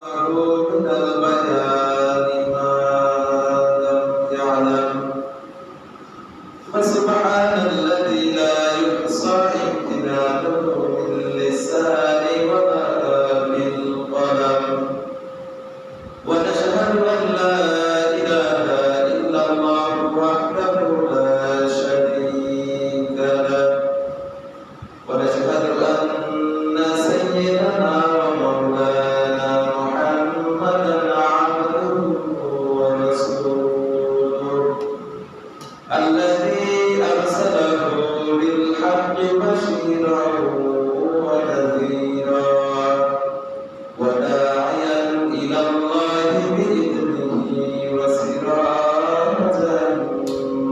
من البيان ما لم يعلم فسبحان الذي لا يحصى امتنانه باللسان ولا بالقلم ونشهد أن لا إله إلا الله وحده لا شريك له ونشهد أن سيدنا ومولانا محمدا عبده ورسوله الذي أرسله بالحق بشيرا ونذيرا وداعيا إلى الله بإذنه وسراجا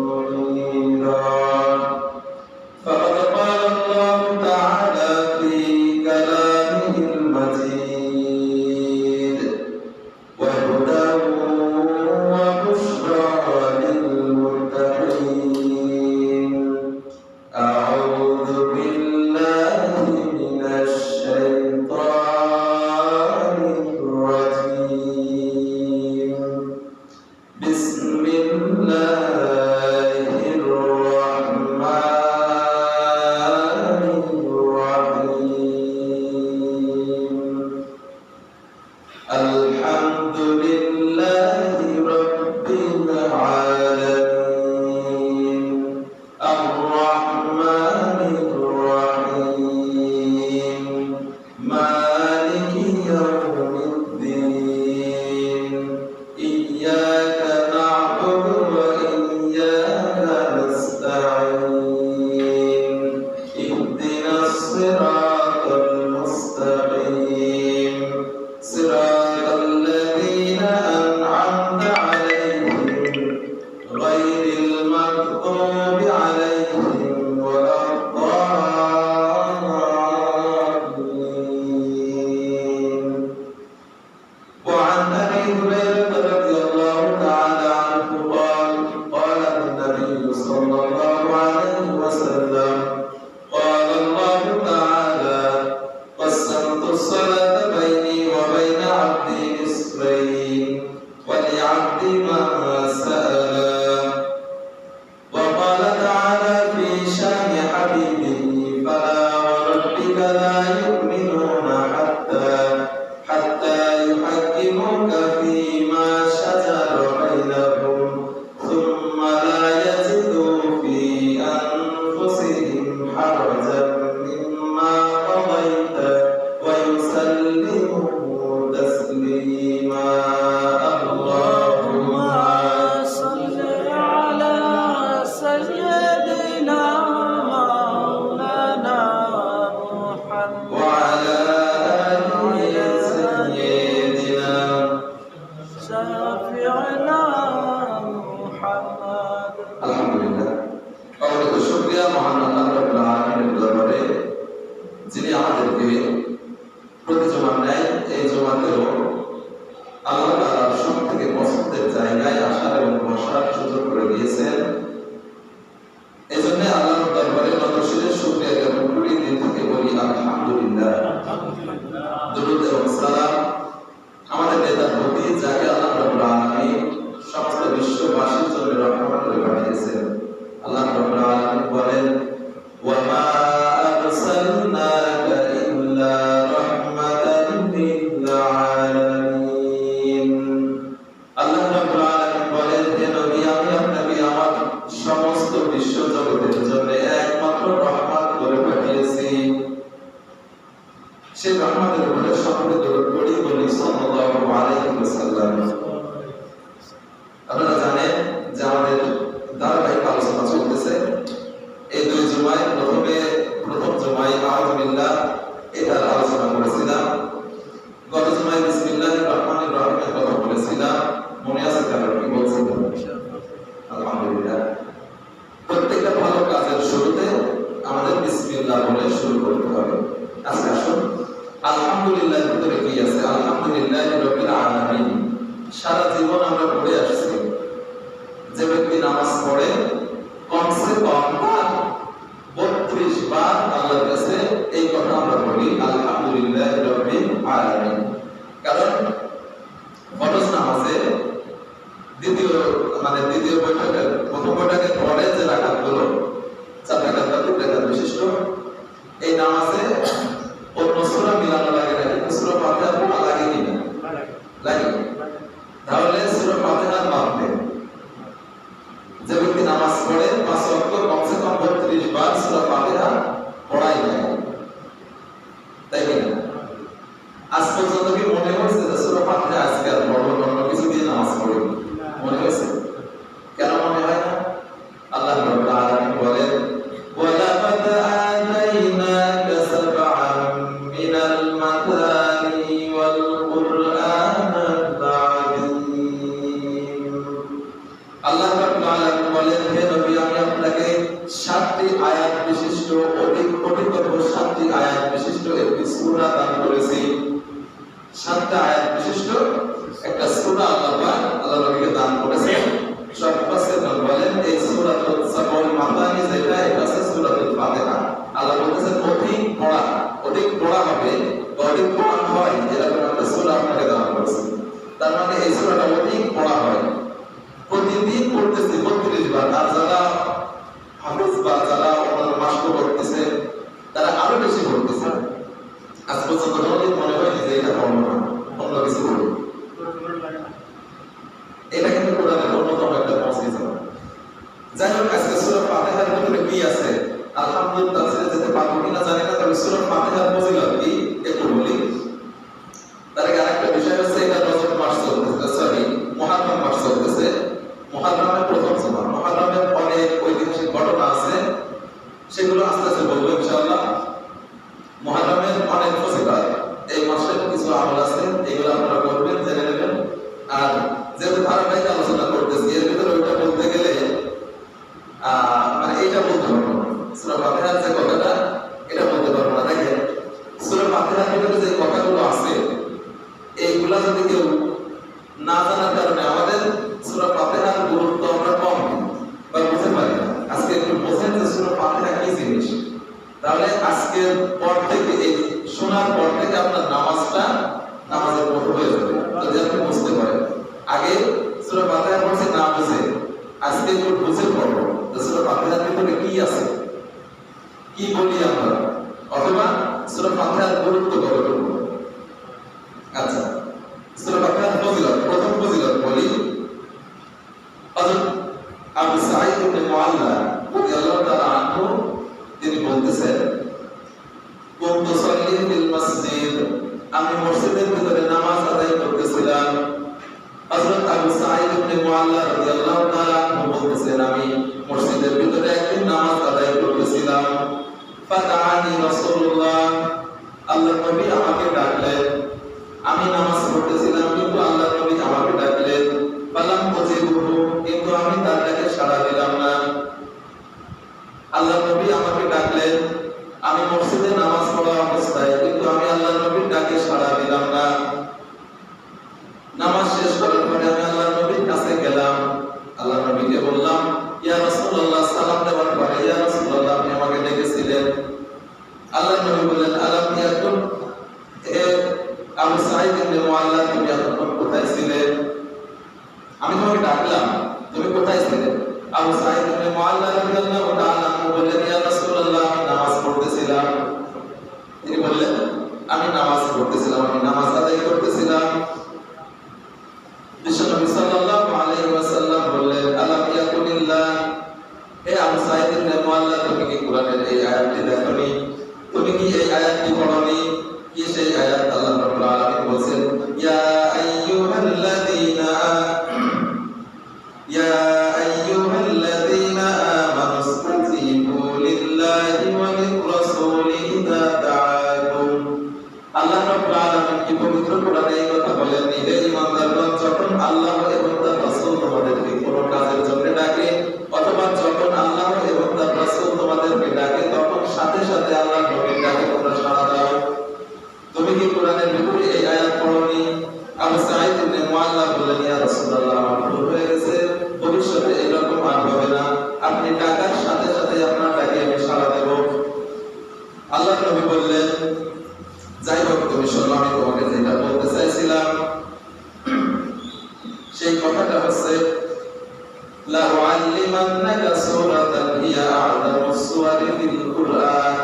منيرا فقد قال الله تعالى في كلامه المجيد وهدى وبشرى للمتقين أعوذ بالله من الشيطان الرجيم بسم الله الرحمن الرحيم الحمد لله رب العالمين الرحمن الرحيم مالك يوم الدين إياك نعبد وإياك نستعين اهدنا الصراط المستقيم صراط الذين أنعمت عليهم غير المغضوب عليهم ولا الضالين وعن أبي هريرة رضي الله تعالى عنه قال قال النبي صلى الله عليه وسلم قال الله تعالى قسمت الصلاة بيني وبين عبدي نصفين ولعبدي ما سأل وقال تعالى في شأن حبيبه فلا وربك لا يؤمنون حتى يحكموك فيما شجر بينهم ثم لا يجدوا في أنفسهم حرجا مما قضيت ويسلموا تسليما اللهم صل على سيدنا مولانا محمد وعلى آل سيدنا شفيعنا محمد আলহামদুলিল্লাহ অনেক শুকরিয়া মহান আল্লাহ রাব্বুল আলামিনের দরবারে যিনি আমাদেরকে প্রতি জুমার ন্যায় এই জুমাতেও আল্লাহ তাআলার সবথেকে পছন্দের জায়গায় আসার এবং বসার সুযোগ করে দিয়েছেন। এই জন্য আল্লাহর দরবারে নতশিরে শুকরিয়া জ্ঞাপন করি, দিল থেকে বলি আলহামদুলিল্লাহ। দুরূদ এবং সালাম আমাদের নেতার প্রতি, যাকে আল্লাহ রাব্বুল আলামিন সমস্ত বিশ্ববাসীর জন্য রহমত করে পাঠিয়েছেন। আল্লাহ রাব্বুল আলামিন বলেন ওয়া মা আরসালনাকা ইল্লা রাহমাতান লিল আলামিন। আল্লাহ রাব্বুল আলামিন বলেন হে নবী, আমি আপনাকে আমার সমস্ত বিশ্ব জগতের জন্য একমাত্র রহমত করে পাঠিয়েছি। সেই রহমতের উপরে সকলে দরুদ পড়ি, বলি সাল্লাল্লাহু আলাইহি ওয়াসাল্লাম। আপনারা জানেন যে আমাদের ধারাবাহিক আলোচনা চলতেছে। এই দুই জুমায় প্রথম জুমায় আউযুবিল্লাহ এটার আলোচনা করেছিলাম। গত জুমায় বিসমিল্লাহির রহমানির রহিমের কথা বলেছিলাম। মনে আছে কারণ কি বলছিলাম? আলহামদুলিল্লাহ। প্রত্যেকটা ভালো কাজের শুরুতে আমাদের বিসমিল্লাহ বলে শুরু করতে হবে। আজকে আসুন আলহামদুলিল্লাহর ভিতরে কি আছে? আলহামদুলিল্লাহি রাব্বিল আলামিন। সারা জীবন আমরা পড়ে আসছি। যে ব্যক্তি নামাজ পড়ে কমসে কম 32 বার আল্লাহর কাছে এই কথা আমরা বলি আলহামদুলিল্লাহি রাব্বিল আলামিন। কারণ দ্বিতীয় বৈঠকের প্রথম বৈঠকের পরে যে রাকাতগুলো 4 রাকাত বা 3 রাকাত বিশিষ্ট এই নামাজে অন্য সূরা মিলানো লাগে না, কিন্তু সূরা ফাতিহা পড়া লাগে কিনা? লাগে। তাহলে সূরা ফাতিহার মাধ্যমে যে ব্যক্তি নামাজ পড়ে 5 ওয়াক্ত কমসে কম 32 বার সূরা ফাতিহা পড়াই যায়, তাই কিনা? আজ পর্যন্ত কি মনে হয়েছে যে সূরা ফাতিহা আজকে আর অন্য কিছু দিয়ে নামাজ পড়ি? মনে হয়েছে? কেন মনে হয় না? আল্লাহ রাব্বুল আলামিন বলেন ওয়ালাকাদ আতাইনাকা সাবআন মিনাল মাতানি ওয়াল কুরআনাল আযীম। আল্লাহ রাব্বুল আলামিন বলেন, হে নবী, আমি আপনাকে 7টি আয়াত বিশিষ্ট অধিক কঠিনতর 7টি আয়াত বিশিষ্ট একটি সূরা দান করেছি। 7টা আয়াত বিশিষ্ট একটা সূরা আল্লাহ নবীকে দান করেছেন। সব মুফাসসিরগণ বলেন এই সূরাতুল সাবউল মাতানি যেটা, এটা হচ্ছে সূরাতুল ফাতিহা। আল্লাহ বলেছেন অধিক পড়া হবে, অধিক পড়া হয়, এরকম একটা সূরা আপনাকে দান করেছি। তার মানে এই সূরাটা অধিক পড়া হয়, প্রতিদিন পড়তেছি 32 বার। আর যারা হাফেজ বা যারা অন্যান্য মাসক পড়তেছে তারা আরো বেশি পড়তেছে। আজ পর্যন্ত মনে হয়নি যে এটা পড়বো না, অন্য কিছু পড়বো। এটা কিন্তু কোরআনের অন্যতম একটা মসজিদ। যাই হোক, আজকে সূরা ফাতিহার ভিতরে কি আছে আলহামদুলিল্লাহ তাফসীরে যেতে পারবো কিনা জানি না, তবে সূরা ফাতিহার ফজিলত কি একটু বলি। তার আগে আরেকটা বিষয় হচ্ছে, এটা রজব মাস চলতেছে, মুহররম মাস চলতেছে। মুহররমের প্রথম জুমা, মুহররমের অনেক ঐতিহাসিক ঘটনা আছে, সেগুলো আস্তে আস্তে বলবো ইনশাআল্লাহ। মুহররমের অনেক ফজিলত, এই মাসের কিছু আমল আছে, এগুলো আপনারা করবেন, জেনে নেবেন। আর যেহেতু ধারাবাহিক আলোচনা করতেছি, এর ভিতরে ওইটা বলতে গেলে এইটা বলতে পারবো না। সূরা ফাতিহার যে কথাটা, এটা বলতে পারবো না। দেখেন, সূরা ফাতিহার ভিতরে যে কথাগুলো আছে, এইগুলা যদি কেউ না জানার কারণে আমাদের সূরা ফাতিহার গুরুত্ব আমরা কম বা বুঝতে পারি না। আজকে একটু বোঝেন যে সূরা ফাতিহা কি জিনিস, তাহলে আজকের পর থেকে, এই শোনার পর থেকে আপনার নামাজের মতো হয়ে যাবে, যদি আপনি বুঝতে পারেন। আগে সূরা ফাতিহা পড়ছি না বুঝে, আজকে একটু বুঝে পড়বো যে সূরা ফাতিহার ভিতরে কি আছে, কি বলি আমরা, অথবা সূরা ফাতিহার গুরুত্ব কতটুকু। আচ্ছা, সূরা ফাতিহার ফজিলত, প্রথম ফজিলত বলি। হযরত আবু সাঈদ ইবনে মুআল্লা রাদিয়াল্লাহু তাআলা আনহু তিনি বলতেছেন, কুনতু সাল্লি ফিল মসজিদ, আমি মসজিদের ভিতরে নামাজ আদায় করতেছিলাম। হযরত আবু সাঈদ ইবনে মুআল্লা রাদিয়াল্লাহু তাআলা আনহু বলতেছেন, আমি মসজিদের ভিতরে একদিন নামাজ আদায় করতেছিলাম। ফাদাআনি রাসূলুল্লাহ, আল্লাহর নবী আমাকে ডাকলেন। আমি নামাজ পড়তেছিলাম, কিন্তু আল্লাহর নবী আমাকে ডাকলেন। ফালাম উজিবহু, কিন্তু আমি তার ডাকে সাড়া দিলাম না। আল্লাহর নবী আমাকে ডাকলেন, আমি মসজিদে নামাজ পড়া অবস্থায়, কিন্তু আমি আল্লাহর নবীর ডাকে সাড়া দিলাম না। নামাজ শেষ করার পরে আমি আল্লাহর নবীর কাছে গেলাম, আল্লাহর নবীকে বললাম, ইয়া রাসূলুল্লাহ, সালাম দেওয়ার পরে, ইয়া রাসূলুল্লাহ, আপনি আমাকে ডেকেছিলেন। আল্লাহর নবী বললেন, আলাম ইয়াকুন, হে আবু সাঈদ ইবনে মুআল্লা, তুমি এতক্ষণ কোথায় ছিলে? আমি তোমাকে ডাকলাম, তুমি কোথায় ছিলে? আবু সাঈদ ইবনে মুআল্লা রাদিয়াল্লাহু তাআলা আনহু বললেন, ইয়া রাসূলুল্লাহ, আমি নামাজ পড়তেছিলাম। তিনি বললেন, আমি নামাজ পড়তেছিলাম, আমি নামাজ আদায় করতেছিলাম। বিশ্বনবী সাল্লাল্লাহু আলাইহি ওয়াসাল্লাম বললেন, আলাম ইয়াকুনিল্লাহ, হে আবু সাঈদ ইবনে মুআল্লা, তুমি কি কোরআনের এই আয়াতটি দেখোনি? তুমি কি এই আয়াতটি পড়োনি? কি সেই আয়াত? আল্লাহ রাব্বুল আলামিন বলেন, ইয়া আইয়ুহাল্লাযীনা আমানু ইসতাজিবু লিল্লাহি ওয়া লির-রাসূলি ইযা দাআকুম। আল্লাহ রাব্বুল আলামিন কি পবিত্র কোরআনে এই কথা বলেন, হে ঈমানদারগণ, যখন আল্লাহ এবং তার রাসূল তোমাদেরকে কোনো কাজের জন্য ডাকে, অথবা যখন আল্লাহ এবং তার রাসূল তোমাদেরকে ডাকে, তখন সাথে সাথে আল্লাহর নবীর ডাকে তোমরা সাড়া দাও। তুমি কি কোরআনের ভিতরে এই আয়াত পড়োনি? আবু সাঈদ ইবনে মুআল্লা বললেন, ইয়া রাসূলুল্লাহ, আমার ভুল হয়ে গেছে, ভবিষ্যতে এরকম আর হবে না, আপনি ডাকার সাথে সাথে আপনার ডাকে আমি সাড়া দেব। আল্লাহর নবী বললেন, যাই হোক, তুমি শোনো, আমি তোমাকে যেটা বলতে চাইছিলাম সেই কথাটা হচ্ছে, উআল্লিমান্নাকা সূরাতান হিয়া আ'যামুস সুওয়ারি ফিল কুরআন,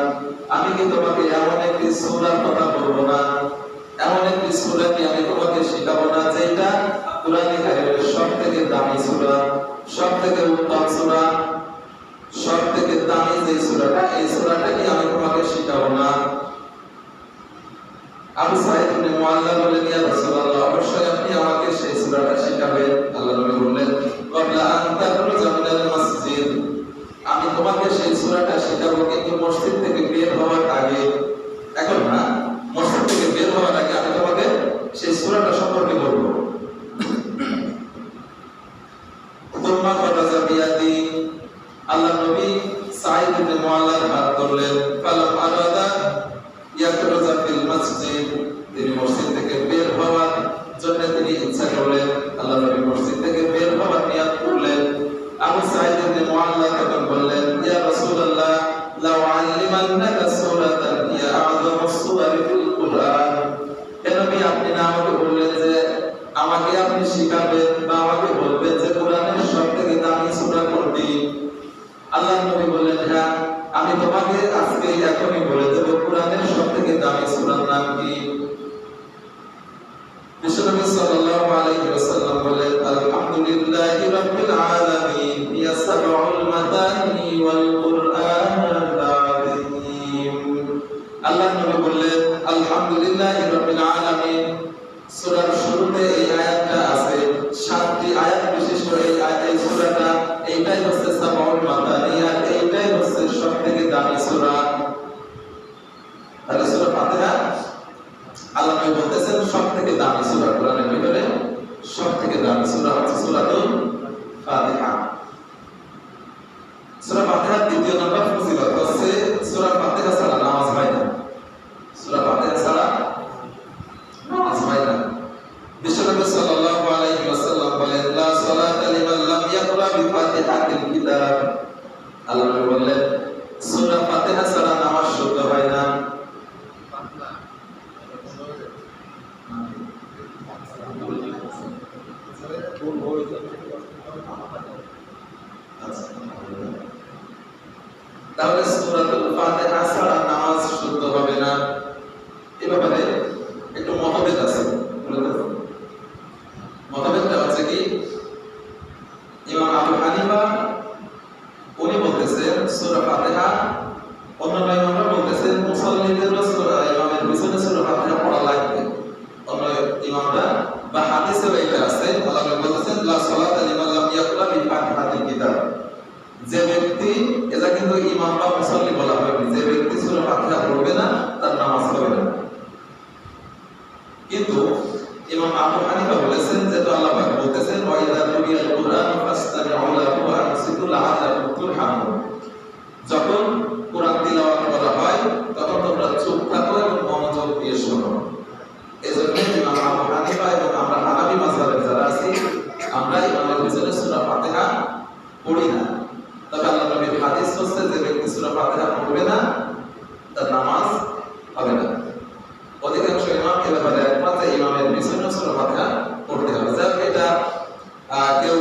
আমি কি তোমাকে এমন একটি সূরার কথা বলবো না, এমন একটি সূরা কি আমি তোমাকে শেখাবো না যেটা কুরআনে কারীমের সবথেকে দামি সূরা, সবথেকে উত্তম সূরা, সবথেকে দামি যে সূরাটা, এই সূরাটা কি আমি তোমাকে শেখাবো না? আবু সাঈদ ইবনে মুআল্লা বলেন, ইয়া রাসূলুল্লাহ, অবশ্যই আপনি আমাকে সেই সূরাটা শেখাবেন। আল্লাহ নবী বললেন, ক্বাবলা আন তাখরুজা মিনাল মসজিদ, আমি তোমাকে সেই সূরাটা শেখাবো কিন্তু মসজিদ থেকে বের হওয়ার আগে। এখন না, মসজিদ থেকে বের হওয়ার আগে আমি তোমাকে সেই সূরাটা সম্পর্কে বলবো। তুম্মা ফারাজা বিয়াদি, আল্লাহ নবী সাঈদ ইবনে মুআল্লার হাত ধরলেন। ফালাম আরাদা ইয়াখরুজা ফিল মসজিদ, তিনি মসজিদ থেকে বের হওয়ার জন্য তিনি ইচ্ছা করলেন, আল্লাহ নবী মসজিদ থেকে বের হওয়ার নিয়ত করলেন। আবু সাঈদ ইবনে মুআল্লা তখন বললেন, ইয়া রাসূলুল্লাহ, লাউ আল্লিমান্নাকা সূরাতান হিয়া আ'যামুস সুওয়ারি ফিল কুরআন, হে নবী, আপনি না আমাকে বললেন যে আমাকে আপনি শিখাবেন বা আমাকে বলবেন যে কোরআনের সবথেকে দামি সূরা কোনটি? আল্লাহ নবী বললেন, হ্যাঁ, আমি তোমাকে আজকে এখনই বলে দেব কোরআনের সবথেকে দামি সূরার নাম কি। বিশ্বনবী সাল্লাল্লাহু আলাইহি ওয়াসাল্লাম বলেন, আলহামদুলিল্লাহি রাব্বিল আলামিন, ইয়া সাবউল মাতানি ওয়াল কুরআনুল আযীম। আল্লাহ নবী বললেন, আলহামদুলিল্লাহি রাব্বিল আলামিন, সূরার শুরুতে এই আয়াতটা আছে, 7টি আয়াত বিশিষ্ট এই সূরাটা, এইটাই হচ্ছে সাবউল মাতানি, আর এইটাই হচ্ছে সবথেকে দামি সূরা। তাহলে সূরা ফাতিহা আল্লাহ নবী বলতেছেন সবথেকে দামি সূরা, কোরআনের ভিতরে সবথেকে দামি সূরা হচ্ছে সূরাতুল ফাতিহা। সূরা ফাতিহার দ্বিতীয় নম্বর ফজিলত হচ্ছে সূরা ফাতিহা ছাড়া নামাজ হয় না, সূরা ফাতিহা ছাড়া নামাজ হয় না। বিশ্বনবী সাল্লাল্লাহু আলাইহি ওয়াসাল্লাম বলেন, লা সালাতা লিমান লাম ইয়াকরা বিফাতিহাতিল কিতাব, আল্লাহ নবী বললেন সূরা ফাতিহা ছাড়া নামাজ শুদ্ধ হয় না। তাহলে সূরাতুল ফাতিহা ছাড়া নামাজ শুদ্ধ হবে না। এই ব্যাপারে একটু মতভেদ আছে। মতভেদটা হচ্ছে কি, ইমাম আবু হানিফা উনি বলতেছেন সূরা ফাতিহা, অন্যান্য ইমামরা বলতেছেন মুসাল্লিদেরও ইমামের পিছনে সূরা ফাতিহা পড়া লাগবে। অন্য ইমামরা বা হাদিসেও এটা আছে, আল্লাহ বলতেছেন লা সালাতা লিমান লাম ইয়াকরা বিফাতিহাতিল কিতাব, যে ব্যক্তি, এটা কিন্তু ইমাম বা মুসাল্লি বলা হয়নি, যে ব্যক্তি সূরা ফাতিহা পড়বে না তার নামাজ হবে না। কিন্তু ইমাম আবু হানিফা বলেছেন যে তো আল্লাহ পাক বলতেছেন ওয়া ইযা তুলিয়াল কুরআন ফাসতামিউ লাহু ওয়া আনসিতু লাআল্লাকুম তুরহামুন, যখন কোরআন তিলাওয়াত করা হয় তখন তোমরা চুপ থাকো এবং মনোযোগ দিয়ে শোনো। এজন্য ইমাম আবু হানিফা এবং আমরা হানাফি মাযহাবের যারা আছি, আমরা ইমামের পিছনে সূরা ফাতিহা পড়ি না। তবে আল্লাহ নবীর হাদিস হচ্ছে যে ব্যক্তি সূরা ফাতিহা পড়বে না তার নামাজ হবে না। অধিকাংশ ইমাম এ ব্যাপারে একমত যে ইমামের পিছনে সূরা ফাতিহা পড়তে হবে। যাক, এটা কেউ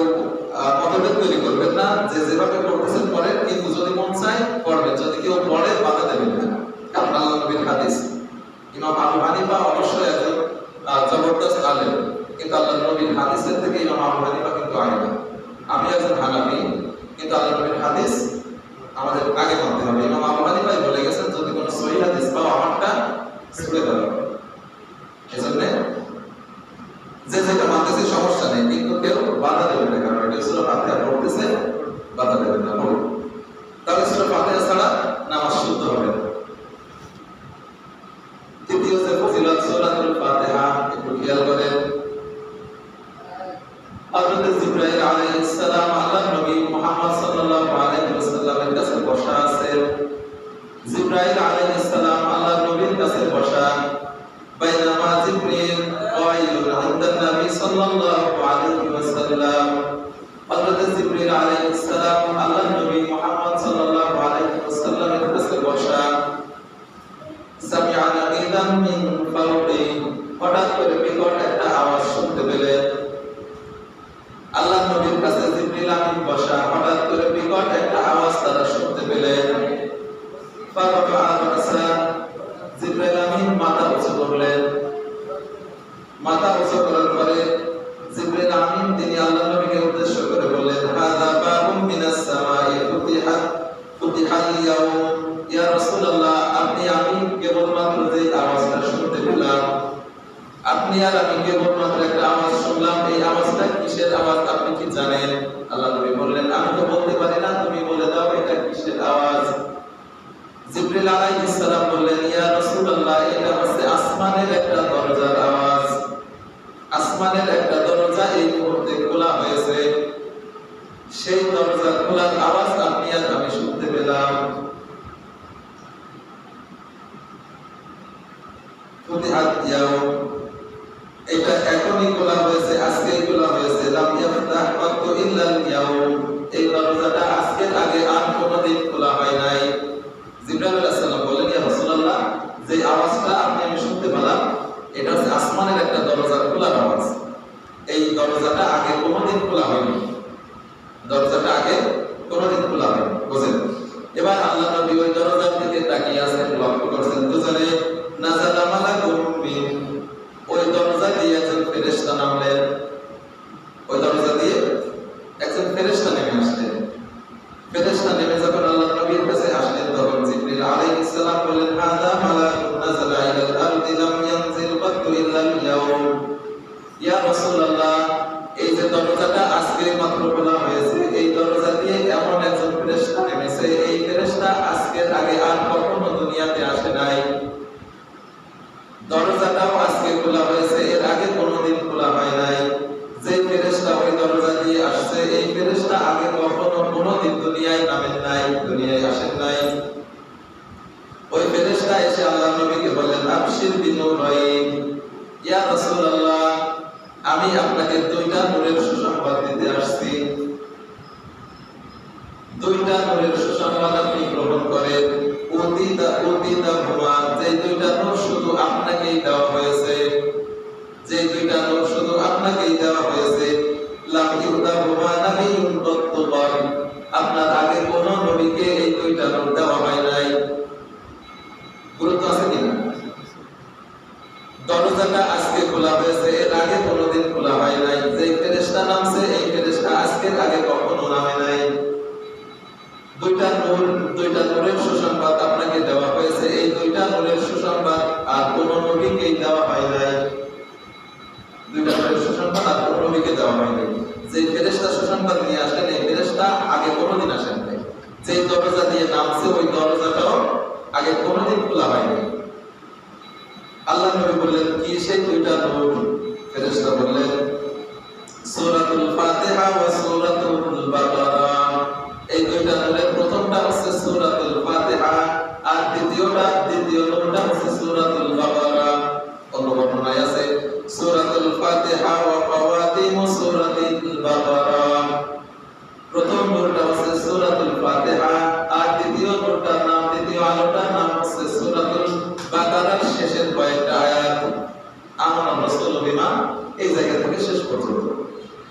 মতভেদ তৈরি করবেন না, যে যেভাবে পড়তেছেন পড়েন, কিন্তু যদি মন চায় পড়বেন, যদি কেউ পড়ে বাধা দেবেন না, কারণ আল্লাহ নবীর হাদিস। ইমাম আবু হানিফা অবশ্যই একজন জবরদস্ত আলেম, কিন্তু আল্লাহ নবীর হাদিসের থেকে ইমাম আবু হানিফা কিন্তু আগে না। আমি একজন হানাফি, কিন্তু আল্লাহ নবীর হাদিস আমাদের আগে মানতে হবে। ইমাম আবু হানিফাই বলে গেছেন যদি কোনো সহিহ হাদিস পাও আমারটা ছুড়ে দাও। এজন্য যে যেটা মানতেছে সমস্যা নেই, কিন্তু কেউ বাধা দেবে না, কারণ এটা সূরা ফাতিহা পড়তেছে, বাধা দেবে না। তাহলে সূরা ফাতিহা ছাড়া নামাজ শুদ্ধ হবে না। তৃতীয় যে ফজিলত সূরাতুল ফাতিহা, একটু খেয়াল করেন। হযরত জিবরাইল আলাইহিস সালাম আল্লাহর নবী মুহাম্মদ সাল্লাল্লাহু আলাইহি ওয়াসাল্লামের কাছে বসা আছেন। জিবরাইল আলাইহিস সালাম আল্লাহর নবীর কাছে বসা। বাইনামা জিবরিল কায়িলুন ইনদান নবী সাল্লাল্লাহু আলাইহি ওয়াসাল্লাম, হযরত জিবরিল আলাইহিস সালাম আল্লাহর নবী মুহাম্মদ সাল্লাল্লাহু আলাইহি ওয়াসাল্লামের কাছে বসা। সামিআ নাকিদান মিন ফাওকি, হঠাৎ করে বিকট একটা আওয়াজ শুনতে পেলেন। আল্লাহর নবীর কাছে জিবরিল আমিন বসা, উৎস করার পরে জিবরিল আমিন তিনি আল্লাহর নবীকে উদ্দেশ্য করে বললেন, হাযা বাবুম মিনাস সামাই ফুতিহাল ইয়াউম। ইয়া রাসূলুল্লাহ, আমি কেবলমাত্র যে আওয়াজটা শুনতে পেলাম, আপনি আর আমি কেবলমাত্র একটা আওয়াজ শুনলাম, এই আওয়াজটা কিসের আওয়াজ আপনি কি জানেন? আল্লাহ নবী বললেন, আমি তো বলতে পারি না, তুমি বলে দাও এটা কিসের আওয়াজ। জিবরিল আলাইহিস সালাম বললেন, ইয়া রাসূলুল্লাহ, এটা হচ্ছে আসমানের একটা দরজার আওয়াজ। আসমানের একটা দরজা এই মুহূর্তে খোলা হয়েছে, সেই দরজা খোলার আওয়াজ আপনি আর আমি শুনতে পেলাম। ফুতিহাত ইয়াউম, এটা এখনই খোলা হয়েছে, আজকেই খোলা হয়েছে। লাম ইয়াফতাহ ওয়াক্তু ইল্লাল ইয়াউম, এই দরজাটা আজকের আগে আর কোনোদিন খোলা হয় নাই। জিবরাইল আলাইহিস সালাম বললেন, ইয়া রাসূলুল্লাহ, যে আওয়াজটা আমি শুনতে পেলাম এটা হচ্ছে আসমানের একটা দরজা খোলার আওয়াজ। এই দরজাটা আগে কোনোদিন খোলা হয়নি, দরজাটা আগে কোনোদিন খোলা হয়নি। বুঝেন? এবার আল্লাহ নবী ওই দরজার দিকে তাকিয়ে আছেন, লক্ষ্য করছেন, দুজনে নাযালা মালাকুম মিন, ওই দরজা দিয়ে একজন ফেরেশতা নামলেন, ওই দরজা দিয়ে একজন ফেরেশতা নেমে আসলেন। ফেরেশতা নেমে যখন আল্লাহ নবীর কাছে আসলেন, তখন জিবরিল আলাইহিস সালাম বললেন, হাযা মালাকুন নাযালা ইলাল আরদি লাম ইয়ানজিল বাদু ইল্লাল ইয়াউম। ইয়া রাসূলুল্লাহ, এই যে দরজাটা আজকে মাত্র খোলা হয়েছে, এই দরজা দিয়ে এমন একজন ফেরেশতা নেমেছে, এই ফেরেশতা আজকের আগে আর কখনো দুনিয়াতে আসে নাই। দরজাটাও আজকে খোলা হয়েছে, এর আগে কোনোদিন খোলা হয় নাই। যে ফেরেশতা ওই দরজা দিয়ে আসছে, এই ফেরেশতা আগে কখনো কোনোদিন দুনিয়ায় নামেন নাই, দুনিয়ায় আসেন নাই। ওই ফেরেশতা এসে আল্লাহ নবীকে বললেন, আবশির বিনুরাইন, ইয়া রাসূলুল্লাহ, আমি আপনাকে দুইটা নূরের সুসংবাদ দিতে আসছি। দুইটা নূরের সুসংবাদ আপনি গ্রহণ করেন। উদিতা হুমা, যে দুইটা নূর শুধু আপনাকেই দেওয়া হয়েছে, যে দুইটা নূর শুধু আপনাকেই দেওয়া হয়েছে। লাম ইউতা হুমা নাবিয়্যুন কত্তুবান, আপনার আগে কোনো নবীকে এই দুইটা নূর দেওয়া হয় নাই। গুরুত্ব আছে কিনা? দরজাটা আজকে খোলা হয়েছে, এর আগে কোনোদিন খোলা হয় নাই। যে ফেরেশতা নামছে, এই ফেরেশতা আজকের আগে কখনো নামে নাই। দুইটা নূরের সুসংবাদ আপনাকে দেওয়া হয়েছে, এই দুইটা নূরের সুসংবাদ আর কোন নবীকে দেওয়া হয় নাই। দুইটা নূরের সুসংবাদ আর কোন নবীকে দেওয়া হয় নাই। যে ফেরেশতা সুসংবাদ নিয়ে আসেন, এই ফেরেশতা আগে কোনোদিন আসেন নাই। যে দরজা দিয়ে নামছে, ওই দরজাটাও আগে কোনোদিন খোলা হয়নি। আল্লাহ নবী বললেন, কি সেই দুইটা নূর? ফেরেশতা বললেন, সূরাতুল ফাতিহা ওয়া সূরাতুল বাকারা। এই দুইটা নূরের প্রথমটা হচ্ছে সূরাতুল ফাতিহা, আর দ্বিতীয় নূরটা হচ্ছে সূরাতুল বাকারা। অন্য বর্ণনায় আছে সূরাতুল ফাতিহা ওয়া ফাওয়াতিমু সূরাতুল বাকারা। প্রথম নূরটা হচ্ছে সূরাতুল ফাতিহা, আর দ্বিতীয় আলোটার নাম হচ্ছে সূরাতুল বাকারার শেষের কয়েকটা আয়াত। আমানা রাসূলু বিমা, এই জায়গা থেকে শেষ পর্যন্ত।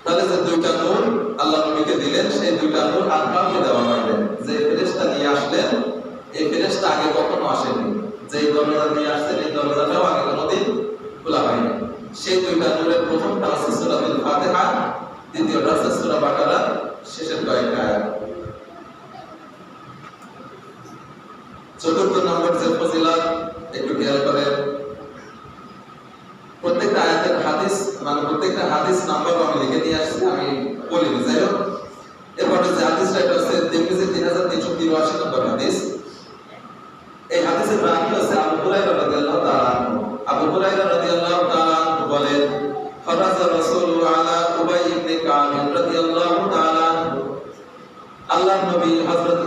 তাহলে যে দুইটা নূর আল্লাহ নবীকে দিলেন, সেই দুইটা নূর আর কাউকে দেওয়া হয়নি। যে ফেরেশতা নিয়ে আসলেন, এই ফেরেশতা আগে কখনো আসেনি। যে দরজা নিয়ে আসছেন, এই দরজাটাও আগে কোনোদিন খোলা হয়নি। সেই দুইটা নূরের প্রথমটা হচ্ছে সূরাতুল ফাতিহা, দ্বিতীয়টা হচ্ছে সূরা বাকারার শেষের কয়েকটা আয়াত। চতুর্থ নম্বর যে ফজিলত, একটু খেয়াল করেন, প্রত্যেকটা আয়াতের হাদিস, মানে প্রত্যেকটা হাদিস নাম্বার আমি লিখে নিয়ে আসছি, আমি বলিনি। যাই হোক, এরপরে যে হাদিসটা, এটা হচ্ছে তিরমিজি 3383 নম্বর হাদিস। এই হাদিসের রাবি হচ্ছে আবু হুরায়রা রাদিয়াল্লাহু তাআলা আনহু। আবু হুরায়রা রাদিয়াল্লাহু তাআলা আনহু বলেন, ফারাজা রাসূলু আলা উবাই ইবনে কাব রাদিয়াল্লাহু তাআলা আনহু। আল্লাহর নবী হযরত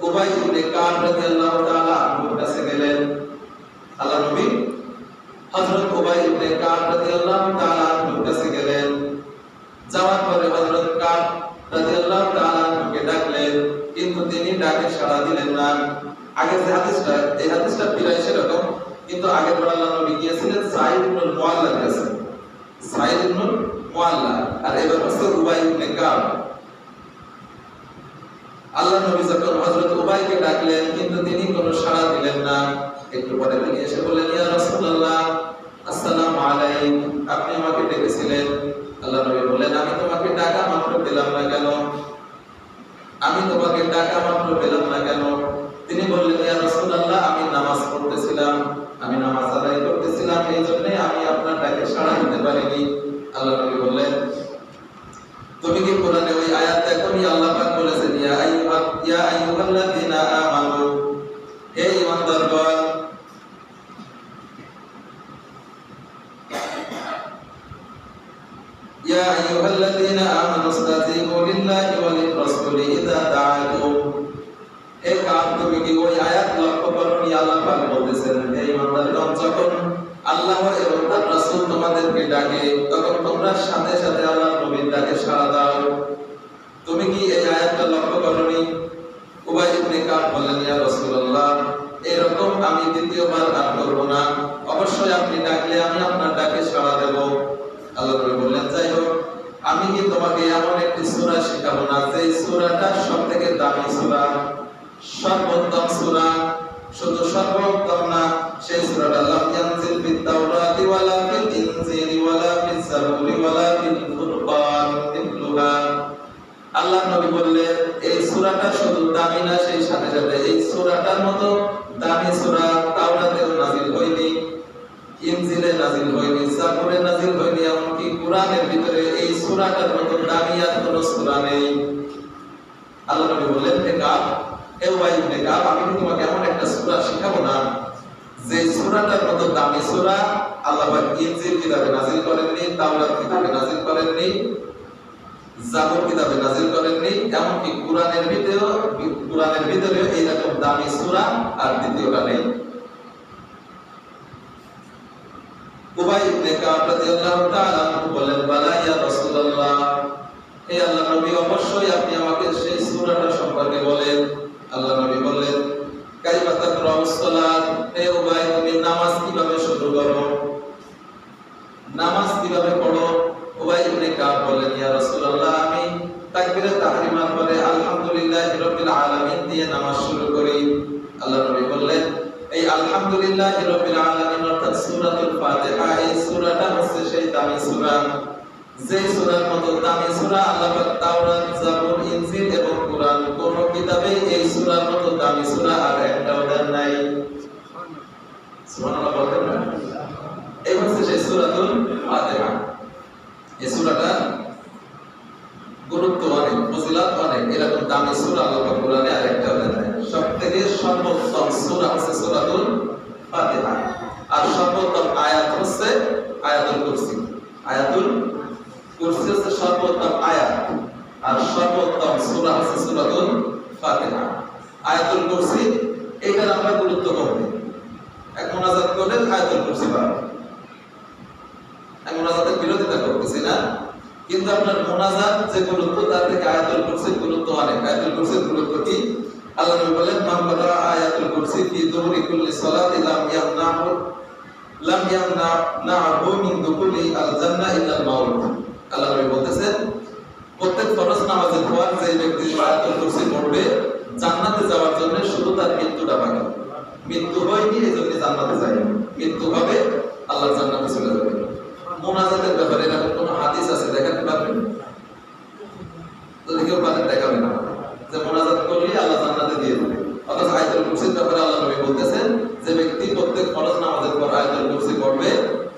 উবাই ইবনে কাব রাদিয়াল্লাহু তাআলা আনহুর কাছে গেলেন। আল্লাহর নবী হযরত উবাই ইবনে কাব রাদিয়াল্লাহু তাআলা আনহুর কাছে গেলেন। যাওয়ার পরে হযরত কাব রাদিয়াল্লাহু তাআলা আনহুকে ডাকলেন, কিন্তু তিনি ডাকে সাড়া দিলেন না। আগের যে হাদিসটা, এই হাদিসটা প্রায় সেরকম, কিন্তু আগে আল্লাহর নবী গিয়েছিলেন সাঈদ ইবনুল মুআল্লার কাছে, সাঈদ ইবনুল মুআল্লা, আর এবার হচ্ছে উবাই ইবনে কাব। আল্লাহর নবী যখন হযরত উবাইকে ডাকলেন, কিন্তু তিনি কোনো সাড়া দিলেন না। একটু পরে তিনি এসে বললেন, ইয়া রাসূলুল্লাহ, আপনার ডাকে সাড়া দিতে পারিনি। আল্লাহ নবী বললেন, তুমি কি কোরআনে ওই আয়াত দেখোনি? আল্লাহ পাক বলেছেন, ইয়া আইয়ুহাল্লাযীনা আমানু, হে ঈমানদারগণ, ইয়া আইয়ুহাল্লাযীনা আমানু ইসতাজিবু লিল্লাহি ওয়া লির-রাসূলি ইযা দাআকুম। হে কাফ, তুমি কি ওই আয়াত লক্ষ্য করোনি? আল্লাহ পাক বলতেছেন, হে ঈমানদারগণ, যখন আল্লাহ এবং তার রাসূল তোমাদেরকে ডাকে তখন তোমরা সাথে সাথে আল্লাহর নবীর ডাকে সাড়া দাও। তুমি কি এই আয়াতটা লক্ষ্য করোনি? উবাই ইবনে কাব বললেন, ইয়া রাসূলুল্লাহ, এরকম আমি দ্বিতীয়বার আর করব না। অবশ্যই আপনি ডাকলে আমি আপনার ডাকে সাড়া দেব। আল্লাহ নবী বললেন, যাই হোক, আমি কি তোমাকে এমন একটি সূরা শেখাবো না যে সূরাটা সবথেকে দামি সূরা, সর্বোত্তম সূরা? শুধু সর্বোত্তম না, সেই সূরাটা লাম ইয়ানজিল ফিত তাওরাতি ওয়ালা ফিল ইনজিলি ওয়ালা ফিস জাবুরি ওয়ালা ফিল ফুরকান মিথলুহা। আল্লাহ নবী বললেন, এই সূরাটা শুধু দামি না, সেই সাথে সাথে এই সূরাটার মতো দামি সূরা তাওরাতেও নাযিল হয়নি, ইনজিলে নাযিল হয়নি, জাবুরে নাযিল হয়নি, এমনকি কোরআনের ভিতরে এই সূরাটার মতো দামি আর কোনো সূরা নেই। আল্লাহ নবী বললেন, হে কাব, হে উবাই ইবনে কাব, আমি কি তোমাকে এমন একটা সূরা শেখাবো না যে সূরাটার মতো দামি সূরা আল্লাহ পাক ইনজিল কিতাবে নাযিল করেননি, তাওরাত কিতাবে নাযিল করেননি, জাবুর কিতাবে নাযিল করেননি, এমনকি কোরআনের ভিতরেও এইরকম দামি সূরা আর দ্বিতীয়টা নেই। উবাই ইবনে কাব রাদিয়াল্লাহু তাআলা আনহু বলেন, বালা ইয়া রাসূলুল্লাহ, হে আল্লাহর নবী, অবশ্যই আপনি আমাকে সেই সূরাটা সম্পর্কে বলেন। আল্লাহ নবী বললেন, কাইফা তাকরাউস সালাত, হে উবাই, তুমি নামাজ কিভাবে শুরু করো, নামাজ কিভাবে পড়ো? উবাই ইবনে কাব বললেন, ইয়া রাসূলুল্লাহ, আমি তাকবীরে তাহরিমার পরে আলহামদুলিল্লাহি রাব্বিল আলামিন দিয়ে নামাজ শুরু করি। আল্লাহ নবী বললেন, এই আলহামদুলিল্লাহি রাব্বিল আলামিন অর্থাৎ সূরাতুল ফাতিহা, এই সূরাটা হচ্ছে সেই দামি সূরা, যে সূরার মতো দামি সূরা আল্লাহ পাক তাওরাত, জাবুর, ইনজিল এবং কোরআন কোন কিতাবে এই সূরার মতো দামি সূরা আর একটাও দেন নাই। সুবহানাল্লাহ বলতেন না? এই হচ্ছে সেই সূরাতুল ফাতিহা। এই সূরাটা গুরুত্ব অনেক, ফজিলত অনেক, এরকম দামি সূরা আল্লাহ পাক কোরআনে আর একটাও দেন নাই। সবথেকে সর্বোত্তম সূরা হচ্ছে সূরাতুল ফাতিহা, আর সর্বোত্তম আয়াত হচ্ছে আয়াতুল কুরসি। আয়াতুল কুরসি হচ্ছে সর্বোত্তম আয়াত, আর সর্বোত্তম সূরা হচ্ছে সূরাতুল ফাতিহা। আয়াতুল কুরসি এটার আমরা গুরুত্ব কম, এক মুনাজাত করলে আয়াতুল কুরসি পাবেন, এক মুনাজাতের বিরোধিতা করতেছি না, কিন্তু আপনার মুনাজাত যে গুরুত্ব তার থেকে আয়াতুল কুরসির গুরুত্ব অনেক। আয়াতুল কুরসির গুরুত্ব কি? আল্লাহ নবী বলেন, মান বাদা আয়াতুল কুরসি ফি দুবুরি কুল্লি সালাতি লাম ইয়ামনাহু মিন দুখুলি আল জান্নাহ ইল্লা আল মাউত। আল্লাহ নবী বলতেছেন, প্রত্যেক ফরজ নামাজের পর যে ব্যক্তি আয়াতুল কুরসি পড়বে জান্নাতে যাওয়ার জন্য শুধু তার মৃত্যুটা বাকি। মৃত্যু হয়নি এজন্য জান্নাতে যায়, মৃত্যু হবে আল্লাহর জান্নাতে চলে যাবে। মুনাজাতের ব্যাপারে এরকম কোন হাদিস আছে দেখাতে পারবেন? যদি কেউ পারেন দেখাবেন না যে মুনাজাত করলে আল্লাহ জান্নাতে দিয়ে দেবে। অথচ আয়াতুল কুরসির ব্যাপারে আল্লাহ নবী বলতেছেন, যে ব্যক্তি প্রত্যেক ফরজ নামাজের পর আয়াতুল কুরসি পড়বে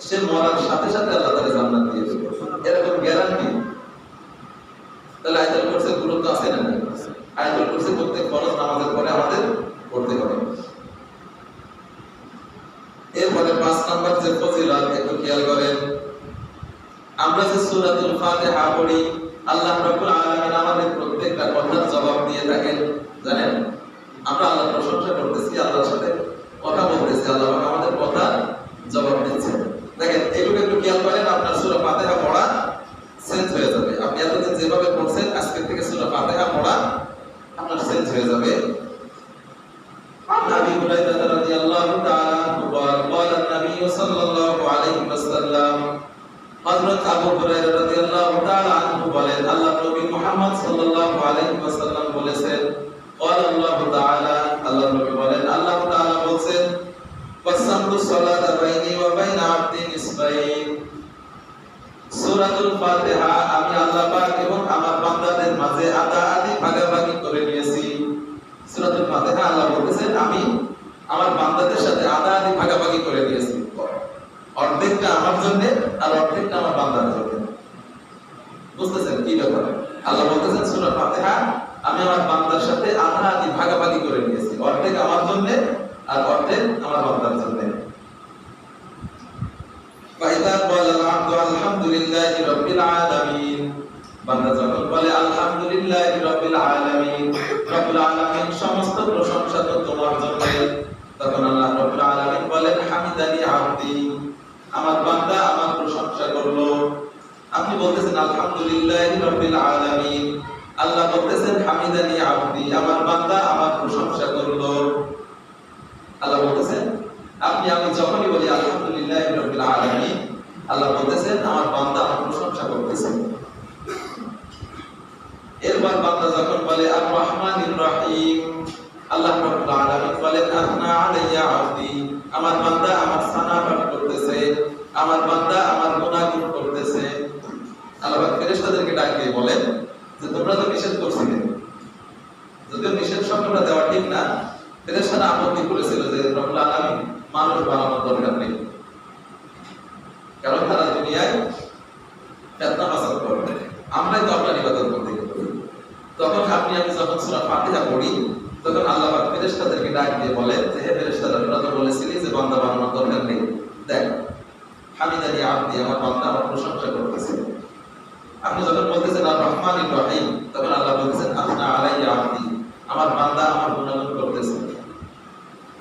সে মরার সাথে সাথে আল্লাহ তাকে জান্নাত দিয়ে দেবে, এরকম গ্যারান্টি। তাহলে আয়াতুল কুরসির গুরুত্ব আছে না? আয়াতুল কুরসি প্রত্যেক ফরজ নামাজের পরে আমাদের পড়তে হবে। এরপরে 5 নাম্বার যে ফজিলত একটু খেয়াল করেন, আমরা যে সূরাতুল ফাতিহা পড়ি, আল্লাহ রাব্বুল আলামিন আমাদের প্রত্যেকটা কথার জবাব দিয়ে থাকেন। জানেন, আমরা আল্লাহর প্রশংসা করতেছি, আল্লাহর সাথে কথা বলতেছি, আল্লাহ আমাদের কথা জবাব দিচ্ছে। দেখেন, এগুলো একটু খেয়াল করেন, আপনার সূরা ফাতিহা পড়া চেঞ্জ হয়ে যাবে। আপনি এতদিন যেভাবে পড়ছেন, আজকে থেকে সূরা ফাতিহা পড়া আপনার চেঞ্জ হয়ে যাবে। আবু হুরায়রা রাদিয়াল্লাহু তাআলা قال النبي صلى الله عليه وسلم, হযরত আবু হুরায়রা রাদিয়াল্লাহু তাআলা আনহু বলেন, আল্লাহর নবী মুহাম্মদ সাল্লাল্লাহু আলাইহি ওয়াসাল্লাম বলেছেন, قال الله تعالى, আল্লাহর নবী বলেন, আল্লাহ তাআলা বলেন, قسمت الصلاة بيني وبين عبدي نصفين, সূরাতুল ফাতিহা আমি আল্লাহ পাক এবং আমার বান্দাদের মাঝে আধা-আধি ভাগাভাগি করে নিয়েছি। সূরাতুল ফাতিহা আল্লাহ বলেছেন, আমি আমার বান্দাদের সাথে আধা-আধি ভাগাভাগি করে দিয়েছি। অর্ধেকটা আমার জন্য আর অর্ধেকটা আমার বান্দার জন্য। বুঝতেছেন কি ব্যাপার? আল্লাহ বলতেছেন সূরা ফাতিহা, আমি আমার বান্দার সাথে আধা আধি ভাগাভাগি করে নিয়েছি, অর্ধেক আমার জন্য আর অর্ধেক আমার বান্দার জন্য। ফাইদা ক্বালাল আবদু আলহামদুলিল্লাহি রাব্বিল আলামিন, বান্দা যখন বলে আলহামদুলিল্লাহি রাব্বিল আলামিন, রব্বুল আলামিন সমস্ত প্রশংসা তো তোমার জন্য, তখন আল্লাহ রাব্বুল আলামিন বলেন হামিদানি আবদি, আমার বান্দা আমার প্রশংসা করলো। আপনি বলতেছেন আলহামদুলিল্লাহি রাব্বিল আলামিন, আল্লাহ বলতেছেন হামিদানি আবদি, আমার বান্দা আমার প্রশংসা করলো। আল্লাহ বলতেছেন আমি যখনই বলি আলহামদুলিল্লাহি রাব্বিল আলামিন, আল্লাহ বলতেছেন আমার বান্দা আমার প্রশংসা করতেছে। এরপর বান্দা যখন বলে আর রহমানির রহিম, আল্লাহ রাব্বুল আলামিন বলেন আনা আলাইয়া আবদি, আমার বান্দা আমার সানা পাঠ করতেছে, আমার বান্দা আমার গুনাহগার করতেছে। আল্লাহ ফেরেশতাদেরকে ডাক দিয়ে বলেন যে তোমরা তো নিষেধ করছিলে, যদিও নিষেধ শব্দটা দেওয়া ঠিক না, ফেরেশতারা আপত্তি করেছিল যে রব্বুল আলামিন মানুষ বানানোর দরকার নেই, কারণ তারা দুনিয়ায় ফিতনা ফাসাদ করবে, আমরাই তো আপনার ইবাদত করতে করি। তখন আপনি আমি যখন সূরা ফাতিহা পড়ি, তখন আল্লাহ পাক ফেরেশতাদেরকে ডাক দিয়ে বলেন যে হে ফেরেশতারা, তোমরা তো বলেছিলে যে বান্দা বানানোর দরকার নেই, দেখ হামিদানি আবদি, আমার বান্দা আমার প্রশংসা করতেছে। আপনি যখন বলতেছেন আর রহমানির রহিম, তখন আল্লাহ বলতেছেন আনা আলাইয়া আবদি, আমার বান্দা আমার গুণগান করতেছে।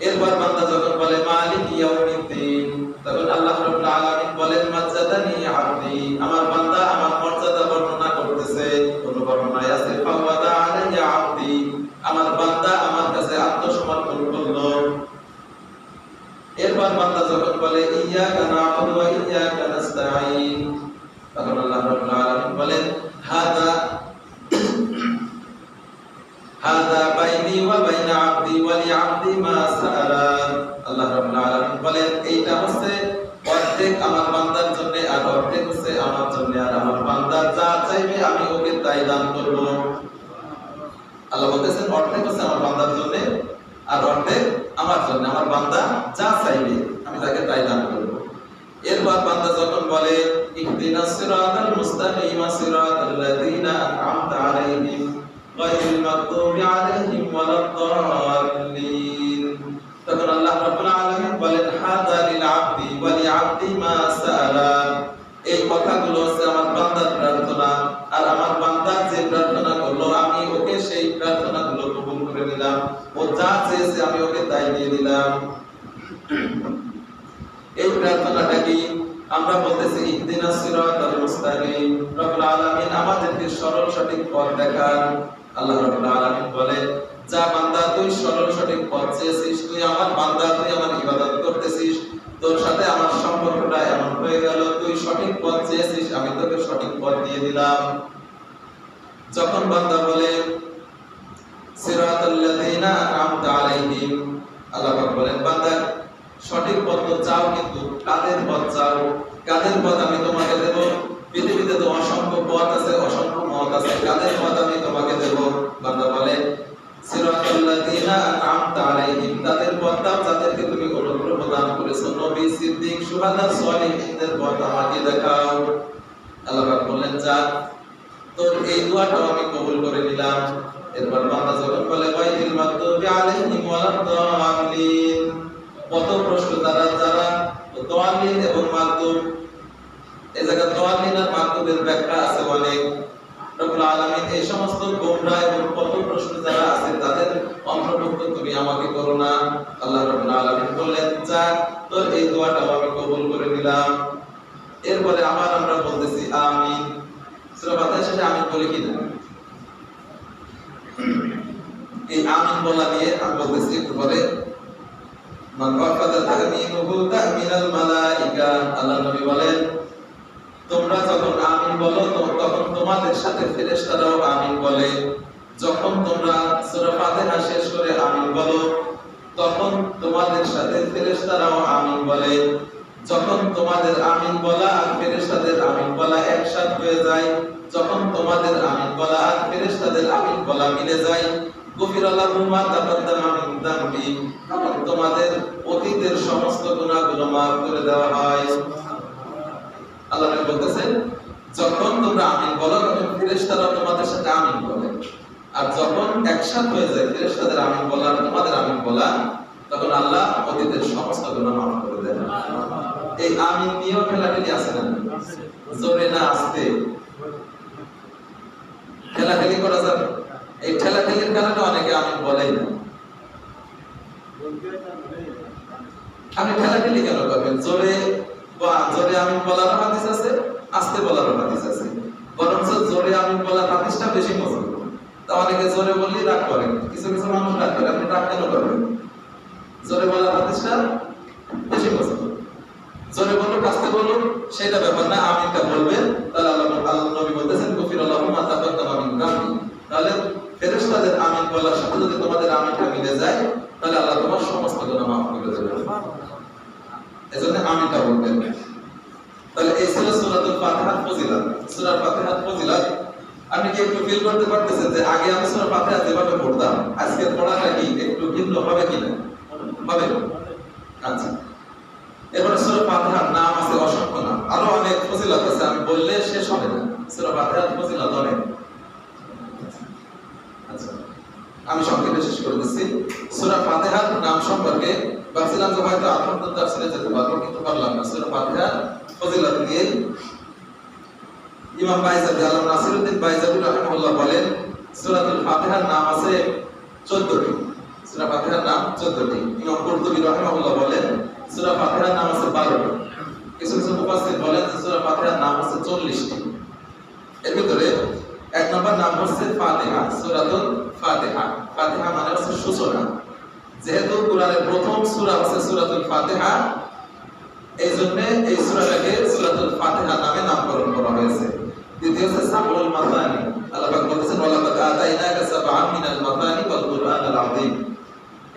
এরপর বান্দা যখন বলে মালিক ইয়াউমিদ্দিন, তখন আল্লাহ রাব্বুল আলামিন বলেন মাজ্জাদানি আবদি, আমার বান্দা আমার মর্যাদা বর্ণনা করতেছে। কোন বর্ণনায় আছে ফাওয়াদা আলাইয়া আবদি, আমার বান্দা আমার কাছে আত্মসমর্পণ করলো। এরপর বান্দা যখন বলে ইয়াকা না'বুদু ওয়া ইয়াকা নাস্তাঈন, তখন আল্লাহ রাব্বুল আলামিন বলেন হাদা বাইনি ওয়া বাইনা আবদি ওয়া লিআবদি মা সাআলা। আল্লাহ রাব্বুল আলামিন বলেন এইটা হচ্ছে অর্ধেক আমার বান্দার জন্য আর অর্ধেক হচ্ছে আমার জন্য, আর আমার বান্দা যা চাইবে আমি ওকে তাই দান করব। আল্লাহ বলতেছেন অর্ধেক হচ্ছে আমার বান্দার জন্য আর অর্ধেক আমার জন্য, আমার বান্দা যা চাইবে আমি তাকে তাই দান করব। এরপর বান্দা যখন বলে ইহদিনাস সিরাতাল মুস্তাকিম সিরাতাল লাযিনা আন'আমতা আলাইহিম গায়রিল মাগদুবি আলাইহিম ওয়ালাদ-দাল্লিন, তখন আল্লাহ রাব্বুল আলামিন বলেন হাদা লিল আবদি ওয়া লিআবদি মা সাআলা, এই কথাগুলো হচ্ছে আমার বান্দার প্রার্থনা, আর আমার বান্দা যে প্রার্থনা করলো আমি ওকে সেই প্রার্থনাগুলো কবুল করে নিলাম, ও যা চেয়েছে আমি ওকে তাই দিয়ে দিলাম। এই প্রার্থনাটা কি আমরা বলতেছি ইহদিনাস সিরাতাল মুস্তাকিম, রব্বুল আলামিন আমাদেরকে সরল সঠিক পথ দেখান। আল্লাহ রাব্বুল আলামিন বলে যা বান্দা তুই সরল সঠিক পথ চেয়েছিস, তুই আমার বান্দা, তুই আমার ইবাদত করতেছিস, তোর সাথে আমার সম্পর্কটা এমন হয়ে গেল, তুই সঠিক পথ চেয়েছিস আমি তোকে সঠিক পথ দিয়ে দিলাম। যখন বান্দা বলে সিরাতাল লাযিনা আন'আমতা আলাইহিম, আল্লাহ পাক বলেন বান্দা সঠিক পথ তো চাও, কিন্তু কাদের পথ চাও, কাদের পথ আমি তোমাকে দেব? পৃথিবীতে তো অসংখ্য পথ আছে, অসংখ্য মত আছে, কাদের পথ আমি তোমাকে দেব? বান্দা বলে সিরাতাল লাযিনা আন'আমতা আলাইহিম, তাদের পথটাও যাদেরকে তুমি অনুগ্রহ দান করেছো, নবী, সিদ্দিক, শুহাদা, সালিহিনদের পথ আমাকে দেখাও। আল্লাহ পাক বললেন যা, তোর এই দোয়াটাও আমি কবুল করে নিলাম। এরপর বান্দা যখন বলে গায়রিল মাগদুবি আলাইহিম ওয়ালাদ-দাল্লিন, কত প্রশ্ন তারা যারা দাল্লিন এবং মাগদুব, এই জায়গা দাল্লিন আর মাগদুবের ব্যাখ্যা আছে অনেক। রব্বুল আলামিন এই সমস্ত গোমরাহ এবং কত প্রশ্ন যারা আছে তাদের অন্তর্ভুক্ত তুমি আমাকে করো না। আল্লাহ রাব্বুল আলামিন বললেন যা, তোর এই দোয়াটাও আমি কবুল করে নিলাম। এরপরে আবার আমরা বলতেছি আমিন। সূরা ফাতিহা শেষে আমিন বলি কি না? এই আমিন বলা দিয়ে আমি বলতেছি একটু পরে মান ওয়াফাদা তামিনুহু তামিনাল মালাইকা, আল্লাহ নবী বলেন তোমরা যখন আমিন বলো তখন তোমাদের সাথে ফেরেশতারাও আমিন বলে। যখন তোমরা সূরা ফাতিহা শেষ করে আমিন বলো তখন তোমাদের সাথে ফেরেশতারাও আমিন বলে। যখন তোমাদের আমিন বলা আর ফেরেশতাদের আমিন বলা একসাথে হয়ে যায়, যখন তোমাদের আমিন বলা আর ফেরেশতাদের আমিন বলা মিলে যায়, গফিরা লাহুম মা তাকাদ্দামা মিন যামবি, তোমাদের অতীতের সমস্ত গুনাহগুলো maaf করে দেওয়া হয়। আল্লাহ বলতেছেন যখন তোমরা আমিন বলো তখন ফেরেশতারা তোমাদের সাথে আমিন বলে, আর যখন একসাথে হয়ে যায় ফেরেশতাদের আমিন বলা আর তোমাদের আমিন বলা, তখন আল্লাহ অতীতের সমস্ত গুনাহ maaf করে দেন। এই আমিন নিয়েও খেলাখেলি আছে না? জোরে না আস্তে খেলাখেলি করা যাবে? এই খেলাখেলির কারণে অনেকে আমিন বলেই না। আপনি খেলাখেলি কেন করবেন? জোরে আমিন বলার হাদিস আছে, আস্তে বলার হাদিস আছে, বরঞ্চ জোরে আমিন বলার হাদিসটা বেশি মজবুত। তা অনেকে জোরে বললেই রাগ করেন, কিছু কিছু মানুষ রাগ করে, আপনি রাগ কেন করবেন? জোরে বলার হাদিসটা বেশি মজবুত। জোরে বলুন আস্তে বলুন সেটা ব্যাপার না, আমিনটা বলবেন। তাহলে আল্লাহ নবী বলতেছেন গফিরাল্লাহু মা তাকাদ্দামা মিন যামবি, তাহলে ফেরেশতাদের আমিন বলার সাথে যদি তোমাদের আমিনটা মিলে যায় তাহলে আল্লাহ তোমার সমস্ত গুনাহ maaf করে দেবেন। এজন্য আমিনটা বলবেন। তাহলে এই ছিল সূরাতুল ফাতিহার ফজিলত। সূরা ফাতিহার ফজিলত আপনি কি একটু ফিল করতে পারতেছেন যে আগে আমি সূরা ফাতিহা যেভাবে পড়তাম আজকে পড়াটা কি একটু ভিন্ন হবে কিনা? হবে। আচ্ছা, এবারে সূরা ফাতিহার নাম আছে অসংখ্য নাম, আরো অনেক ফজিলত আছে, আমি বললে শেষ হবে না। সূরা ফাতিহার ফজিলত অনেক। আচ্ছা, আমি সংক্ষেপে শেষ করে দিচ্ছি। সূরা ফাতিহার নাম সম্পর্কে ভাবছিলাম যে হয়তো আপনাদের তাফসীরে যেতে পারবো, কিন্তু পারলাম না। সূরা ফাতিহার ফজিলত নিয়ে ইমাম বাইজাবি আল্লাহ নাসিরউদ্দিন বাইজাবি রাহিমাহুল্লাহ বলেন সূরাতুল ফাতিহার নাম আছে 14টি। সূরা ফাতিহার নাম 14টি। ইমাম কুরতুবী রাহিমাহুল্লাহ বলেন সূরা ফাতিহার নাম আছে 12টি। কিছু কিছু মুফাসসির বলেন যে সূরা ফাতিহার নাম আছে 40টি। এর ভিতরে এক নম্বর নাম হচ্ছে ফাতিহা, সূরাতুল ফাতিহা। ফাতিহা মানে হচ্ছে সূচনা। যেহেতু কোরআনের প্রথম সূরা হচ্ছে সূরাতুল ফাতিহা, এইজন্য এই সূরাটাকে সূরাতুল ফাতিহা নামে নামকরণ করা হয়েছে। দ্বিতীয় হচ্ছে সাবউল মাসানি। আল্লাহ পাক বলেছেন ওয়ালাকাদ আতাইনাকা সাবআন মিনাল মাসানি ওয়াল কুরআনিল আযীম।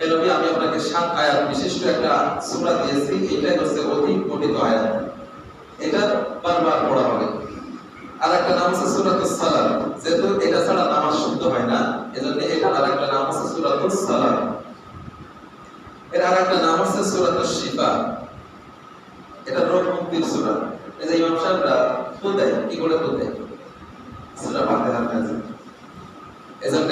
এই নবী আমি আপনাকে 7 আয়াত বিশিষ্ট একটা সূরা দিয়েছি, এটাই হচ্ছে অতি পঠিত আয়াত, এটা বারবার পড়া হবে। আর একটা নাম আছে সূরাতুস সালাত, যেহেতু এটা ছাড়া নামাজ শুদ্ধ হয় না এজন্য এটা আরেকটা নাম আছে সূরাতুস সালাত। এর আরেকটা নাম আছে সূরাতুশ শিফা, এটা রোগ মুক্তির সূরা। এই যে ইমাম সাহেবরা খুদাই কি করে খুদাই সূরা ফাতিহার কাছে, এজন্য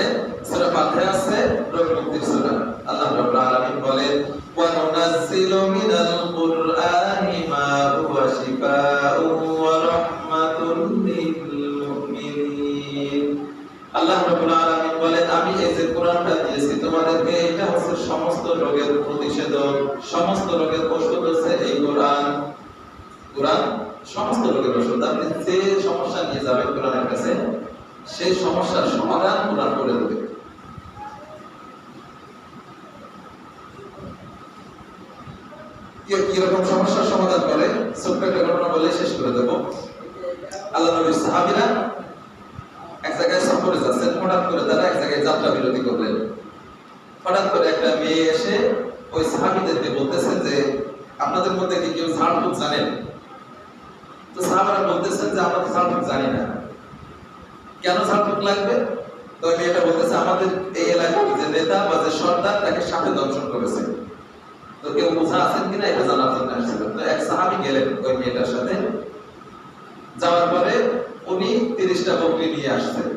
সূরা ফাতিহা আছে রোগ মুক্তির সূরা। আল্লাহ রাব্বুল আলামিন বলেন ওয়া নুনাজ্জিলু মিনাল কুরআনি মা হুয়া শিফাউন ওয়া রাহমাতুল লিল মুমিনিন। আল্লাহ রাব্বুল আলামিন বলেন আমি এই যে কোরআনটা দিয়েছি তোমাদেরকে, এটা হচ্ছে সমস্ত রোগের প্রতিষেধক, সমস্ত রোগের ওষুধ হচ্ছে এই কোরআন। কোরআন সমস্ত রোগের ওষুধ। আপনি যে সমস্যা নিয়ে যাবেন কোরআনের কাছে, সেই সমস্যার সমাধান কোরআন করে দেবে। কিরকম সমস্যার সমাধান করে ছোট্ট একটা ঘটনা বলে শেষ করে দেব। আল্লাহ নবীর সাহাবীরা এক জায়গায় সফরে যাচ্ছেন, হঠাৎ করে তারা এক জায়গায় যাত্রা বিরতি করলেন। হঠাৎ করে একটা মেয়ে এসে ওই সাহাবীদেরকে বলতেছে যে আপনাদের মধ্যে কি কেউ ঝাড়ফুঁক জানেন? তো সাহাবারা বলতেছেন যে আমরা তো ঝাড়ফুঁক জানি না। কেন ঝাড়ফুঁক লাগবে? তো ওই মেয়েটা বলতেছে আমাদের এই এলাকার যে নেতা বা যে সর্দার তাকে সাপে দংশন করেছে, তো কেউ বোঝা আছেন কিনা এটা জানার জন্য আসছিল। তো এক সাহাবী গেলেন ওই মেয়েটার সাথে, যাওয়ার পরে উনি 30টা বকরি নিয়ে আসছেন।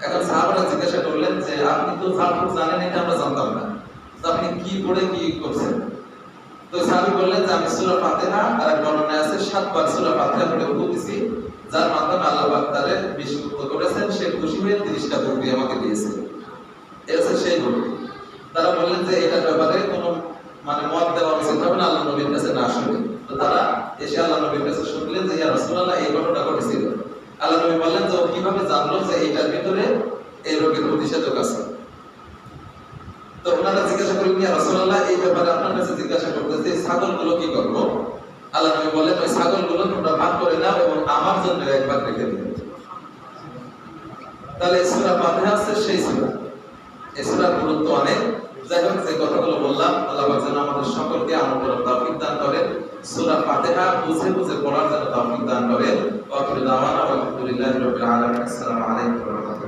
এখন সাহাবারা জিজ্ঞাসা করলেন যে আপনি তো ঝাড়ফুঁক জানেন, এটা আমরা জানতাম না, তো আপনি কি পড়ে কি করছেন? তো সাহাবী বললেন যে আমি সূরা ফাতিহা আর এক বর্ণনায় আছে 7 বার সূরা ফাতিহা পড়ে ওযু দিছি, যার মাধ্যমে আল্লাহ পাক তারে বিশুদ্ধ করেছেন, সে খুশি হয়ে 30টা বকরি আমাকে দিয়েছে। এটা হচ্ছে সেই বকরি। তারা বললেন যে এটার ব্যাপারে কোনো মানে মত দেওয়া উচিত হবে না, আল্লাহ নবীর কাছে না শুনে। তো তারা এসে আল্লাহ নবীর কাছে শুনলেন যে ইয়া রাসূলুল্লাহ এই ঘটনা ঘটেছিল। আল্লাহ নবী বললেন যে ও কিভাবে জানলো যে এটার ভিতরে এই রোগের প্রতিষেধক আছে? তো ওনারা জিজ্ঞাসা করলেন ইয়া রাসূলুল্লাহ এই ব্যাপারে আপনার কাছে জিজ্ঞাসা করতেছে এই ছাগলগুলো কি করব? আল্লাহ নবী বললেন ওই ছাগলগুলো তোমরা ভাগ করে নাও এবং আমার জন্য একবার রেখে দিও। তাহলে সূরা ফাতিহা হচ্ছে সেই সূরা। এই সূরার গুরুত্ব অনেক। যাই হোক, যে কথাগুলো বললাম আল্লাহ পাক যেন আমাদের সকলকে আমল করার তৌফিক দান করেন, সূরা ফাতিহা বুঝে বুঝে পড়ার জন্য তৌফিক দান করেন। ওয়া আখিরু দাওয়ানা আলহামদুলিল্লাহি রাব্বিল আলামিন। আসসালামু আলাইকুম।